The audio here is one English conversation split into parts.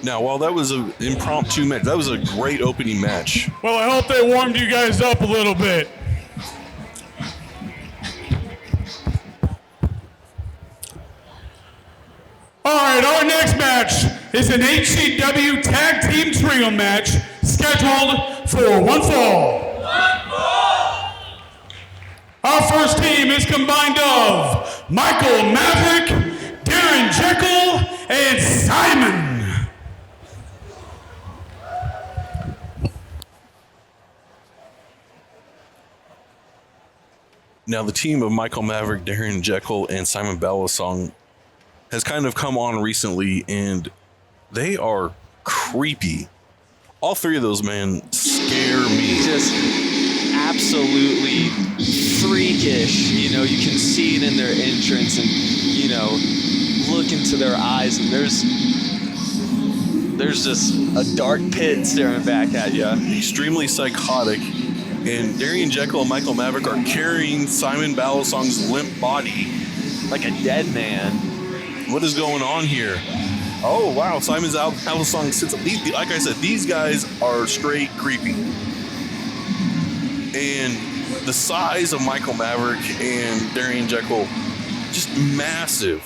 Now, while that was an impromptu match, that was a great opening match. Well, I hope they warmed you guys up a little bit. All right, our next match is an HCW Tag Team Trio match scheduled for one fall. Our first team is combined of Michael Maverick, Darren Jekyll, and Simon. Now, the team of Michael Maverick, Darren Jekyll, and Simon Ballasong has kind of come on recently, and they are creepy. All three of those men scare me. Just absolutely freakish. You know, you can see it in their entrance and, you know, look into their eyes, and there's just a dark pit staring back at you. Extremely psychotic. And Darren Jekyll and Michael Maverick are carrying Simon Ballasong's limp body. Like a dead man. What is going on here? Oh, wow. Simon Ballasong sits up. Like I said, these guys are straight creepy. And the size of Michael Maverick and Darren Jekyll, just massive.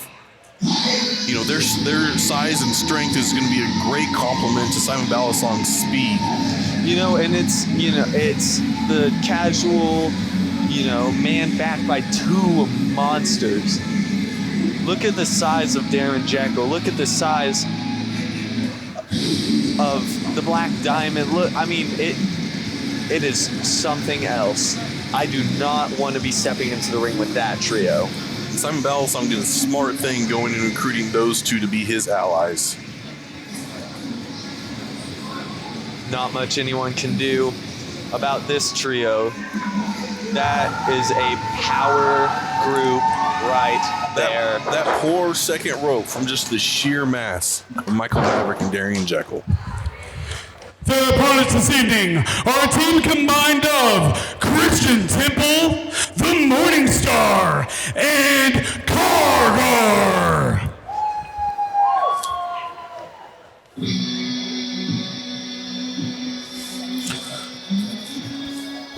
You know, their size and strength is going to be a great compliment to Simon Ballasong's speed. You know, and it's the casual, you know, man backed by two monsters. Look at the size of Darren Jekyll. Look at the size of the Black Diamond. Look, I mean, it is something else. I do not want to be stepping into the ring with that trio. Simon Ballasong did a smart thing going and recruiting those two to be his allies. Not much anyone can do about this trio. That is a power group right there. That poor second rope from just the sheer mass of Michael Maverick and Darren Jekyll. The opponents this evening are a team combined of Christian Temple, the Morningstar, and Kargar.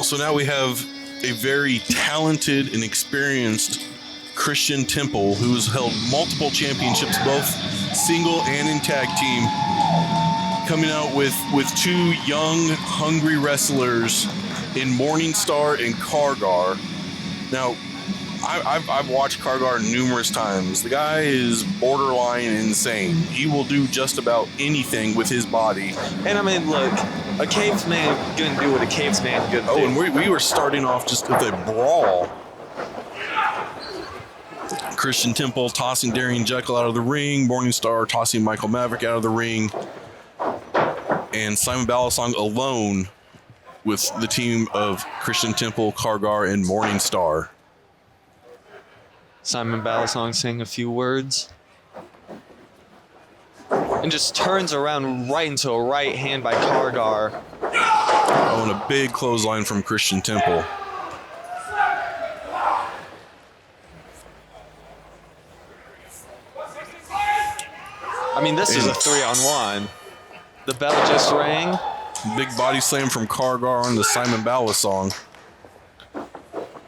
So now we have a very talented and experienced Christian Temple who has held multiple championships, both single and in tag team, coming out with two young, hungry wrestlers in Morningstar and Kargar. Now, I've watched Kargar numerous times. The guy is borderline insane. He will do just about anything with his body. And I mean, look, a caveman gonna do what a caveman gonna do. Oh, and we were starting off just with a brawl. Christian Temple tossing Darren Jekyll out of the ring. Morningstar tossing Michael Maverick out of the ring. And Simon Ballasong alone with the team of Christian Temple, Kargar, and Morningstar. Simon Ballasong saying a few words. And just turns around right into a right hand by Kargar. Oh, and a big clothesline from Christian Temple. I mean, this is a 3-on-1. The bell just rang. Big body slam from Kargar on the Simon Ballasong.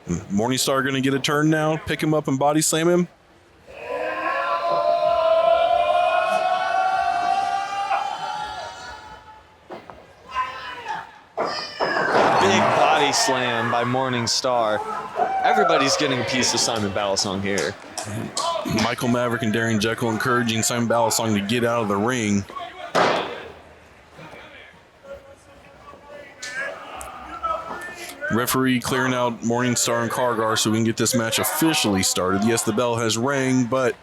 Morningstar going to get a turn now, pick him up and body slam him. Big body slam by Morningstar. Everybody's getting a piece of Simon Ballasong here. Michael Maverick and Darren Jekyll encouraging Simon Ballasong to get out of the ring. Referee clearing out Morningstar and Kargar so we can get this match officially started. Yes, the bell has rang, but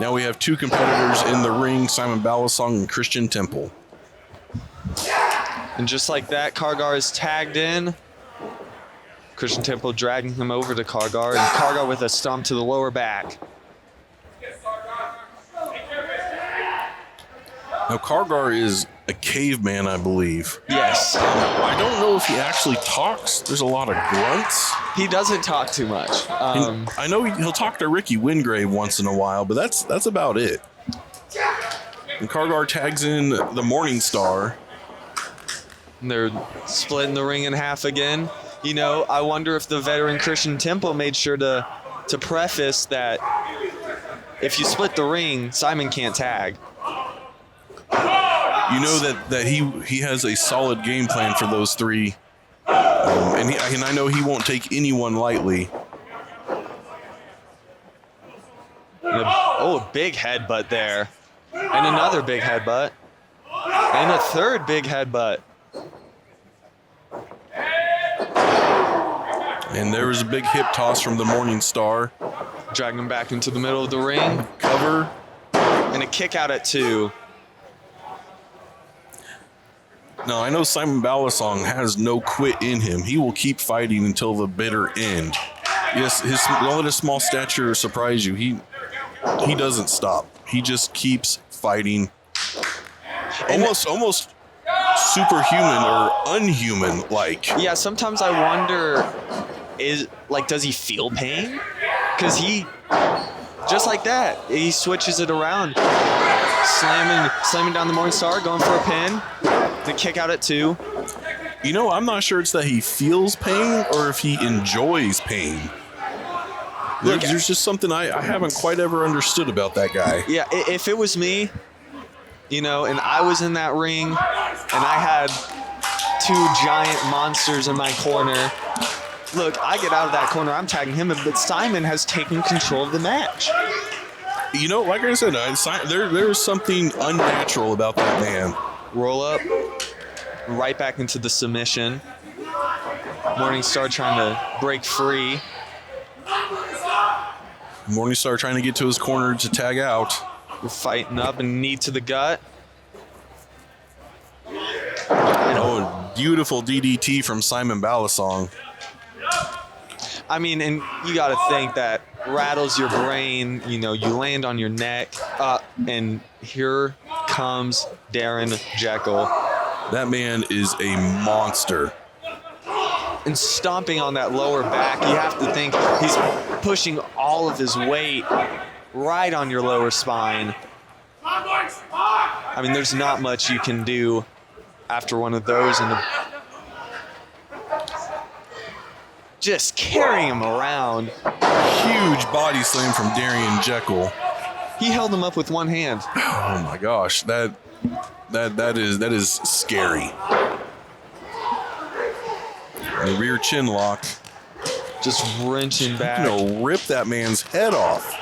now we have two competitors in the ring, Simon Ballasong and Christian Temple. And just like that, Kargar is tagged in. Christian Temple dragging him over to Kargar, and Kargar with a stomp to the lower back. Now, Kargar is a caveman, I believe. Yes. I don't know if he actually talks. There's a lot of grunts. He doesn't talk too much. I know he'll talk to Ricky Wingrave once in a while, but that's about it. And Kargar tags in the Morningstar. And they're splitting the ring in half again. You know, I wonder if the veteran Christian Temple made sure to preface that if you split the ring, Simon can't tag. You know that he has a solid game plan for those three. And I know he won't take anyone lightly. Oh, big headbutt there. And another big headbutt. And a third big headbutt. And there was a big hip toss from the Morningstar. Dragging him back into the middle of the ring. Cover. And a kick out at 2. Now, I know Simon Balasong has no quit in him. He will keep fighting until the bitter end. Yes, don't let his small stature surprise you. He doesn't stop. He just keeps fighting. Almost superhuman or unhuman like. Yeah, sometimes I wonder, does he feel pain? Because he, just like that, he switches it around. Slamming down the Morningstar, going for a pin. The kick out at 2. You know, I'm not sure it's that he feels pain or if he enjoys pain. There's just something I haven't quite ever understood about that guy. Yeah, if it was me, you know, and I was in that ring, and I had 2 giant monsters in my corner, look, I get out of that corner, I'm tagging him, but Simon has taken control of the match. You know, like I said, there's something unnatural about that man. Roll up, right back into the submission. Morningstar trying to break free. Morningstar trying to get to his corner to tag out. We're fighting up and knee to the gut. Oh, beautiful DDT from Simon Balasong. I mean, and you got to think that rattles your brain. You know, you land on your neck, and here comes Darren Jekyll. That man is a monster. And stomping on that lower back, you have to think he's pushing all of his weight right on your lower spine. I mean, there's not much you can do after one of those. And just carrying him around. Huge body slam from Darren Jekyll. He held him up with one hand. Oh my gosh, that is scary. The rear chin lock. Just wrenching back. Rip that man's head off.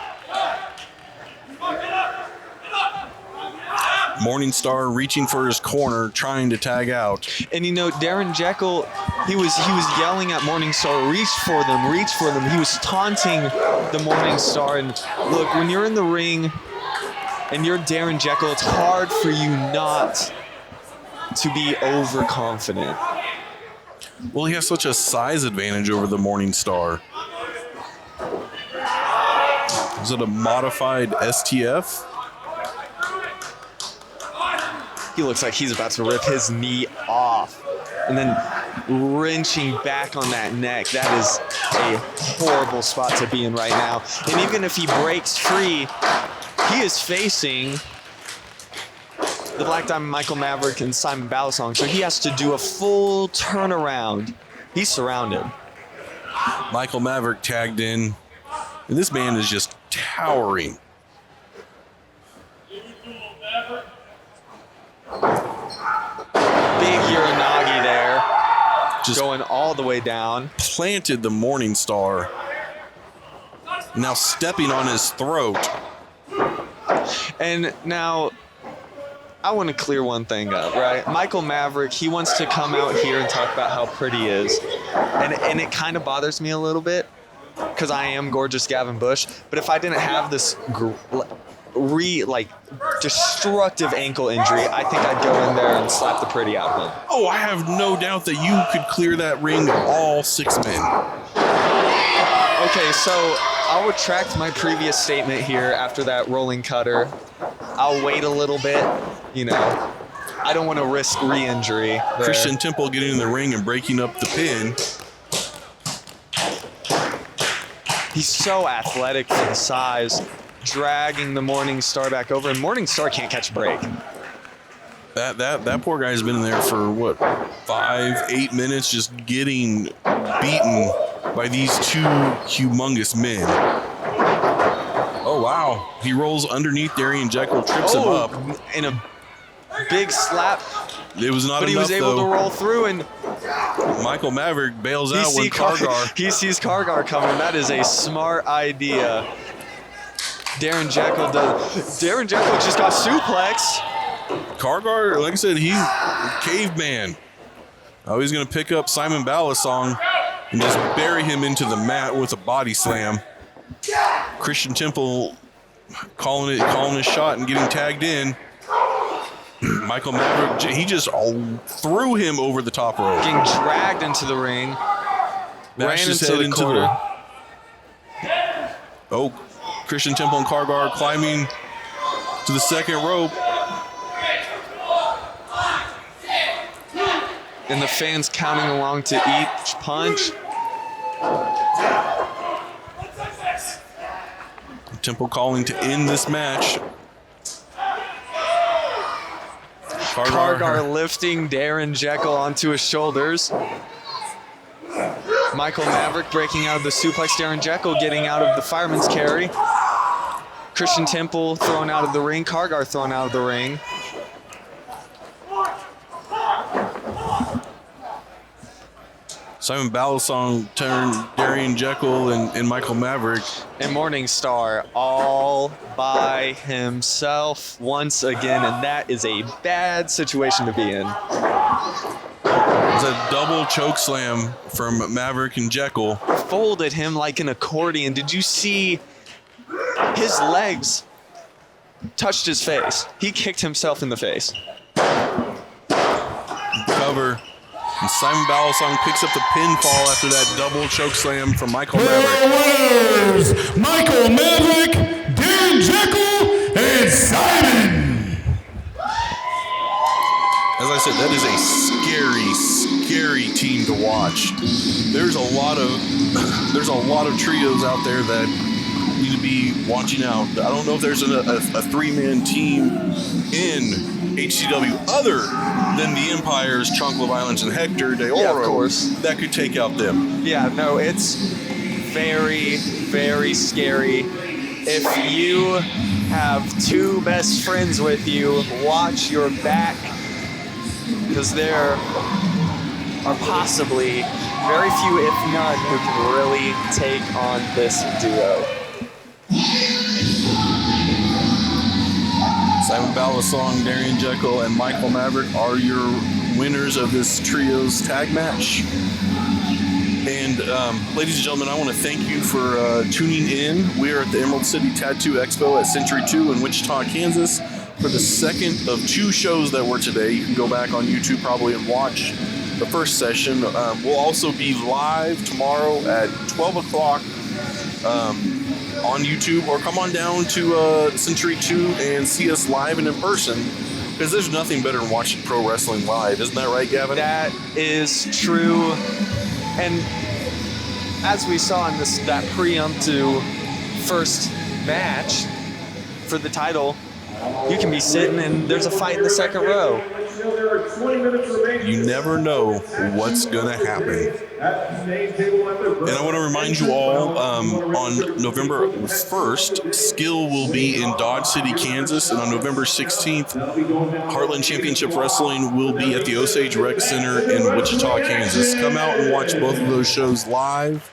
Morningstar reaching for his corner, trying to tag out. And you know, Darren Jekyll, he was yelling at Morningstar, reach for them, reach for them. He was taunting the Morningstar. And look, when you're in the ring and you're Darren Jekyll, it's hard for you not to be overconfident. Well, he has such a size advantage over the Morningstar. Is it a modified STF? He looks like he's about to rip his knee off. And then wrenching back on that neck. That is a horrible spot to be in right now. And even if he breaks free, he is facing the Black Diamond Michael Maverick and Simon Balasong. So he has to do a full turnaround. He's surrounded. Michael Maverick tagged in. And this man is just towering. Big Uranagi there. Just going all the way down. Planted the Morningstar. Now stepping on his throat. And now, I want to clear one thing up, right? Michael Maverick, he wants to come out here and talk about how pretty he is. And it kind of bothers me a little bit because I am gorgeous Gavin Bush. But if I didn't have this destructive ankle injury, I think I'd go in there and slap the pretty out of him. Oh, I have no doubt that you could clear that ring of all 6 men. Okay, so I'll retract my previous statement here after that rolling cutter. I'll wait a little bit. You know, I don't want to risk re-injury there. Christian Temple getting in the ring and breaking up the pin. He's so athletic for the size. dragging the Morningstar back over, and Morningstar can't catch a break. That poor guy's been in there for what, 5-8 minutes, just getting beaten by these two humongous men. Oh wow! He rolls underneath Darian Jekyll, trips him up, and a big slap. It was not enough, but he was able to roll through, and Michael Maverick bails out when Kargar. He sees Kargar coming. That is a smart idea. Darren Jekyll just got suplex. Kargar, like I said, he's caveman. Oh, he's going to pick up Simon Balasong and just bury him into the mat with a body slam. Christian Temple calling his shot and getting tagged in. Michael Maverick, he just threw him over the top rope. Getting dragged into the ring. Bashed ran his into head the into corner. Christian Temple and Kargar climbing to the second rope. And the fans counting along to each punch. Temple calling to end this match. Kargar lifting Darren Jekyll onto his shoulders. Michael Maverick breaking out of the suplex. Darren Jekyll getting out of the fireman's carry. Christian Temple thrown out of the ring. Kargar thrown out of the ring. Simon Balasong turned Darian Jekyll and Michael Maverick. And Morningstar all by himself once again, and that is a bad situation to be in. It's a double choke slam from Maverick and Jekyll. Folded him like an accordion. Did you see his legs touched his face? He kicked himself in the face. Cover. And Simon Balasong picks up the pinfall after that double choke slam from Michael Maverick. Winners, Michael Maverick, Darren Jekyll, and Simon. As I said, that is a scary team to watch. There's a lot of trios out there that need to be watching out. I don't know if there's a three-man team in HCW other than the Empire's Chunk of Violence and Hector De Oro, Yeah, of course, that could take out them. Yeah, no, it's very, very scary. If you have two best friends with you, watch your back, because there are possibly very few, if none, who can really take on this duo. Simon Balasong, Darian Jekyll, and Michael Maverick are your winners of this trios tag match. And ladies and gentlemen, I want to thank you for tuning in. We are at the Emerald City Tattoo Expo at Century 2 in Wichita, Kansas for the second of two shows that were today. You can go back on YouTube probably and watch the first session. We'll also be live tomorrow at 12 o'clock on YouTube, or come on down to Century 2 and see us live and in person, because there's nothing better than watching pro wrestling live. Isn't that right, Gavin? That is true. And as we saw in that preemptive first match for the title, you can be sitting and there's a fight in the second row. You never know what's going to happen. And I want to remind you all, on November 1st, Skill will be in Dodge City, Kansas. And on November 16th, Heartland Championship Wrestling will be at the Osage Rec Center in Wichita, Kansas. Come out and watch both of those shows live.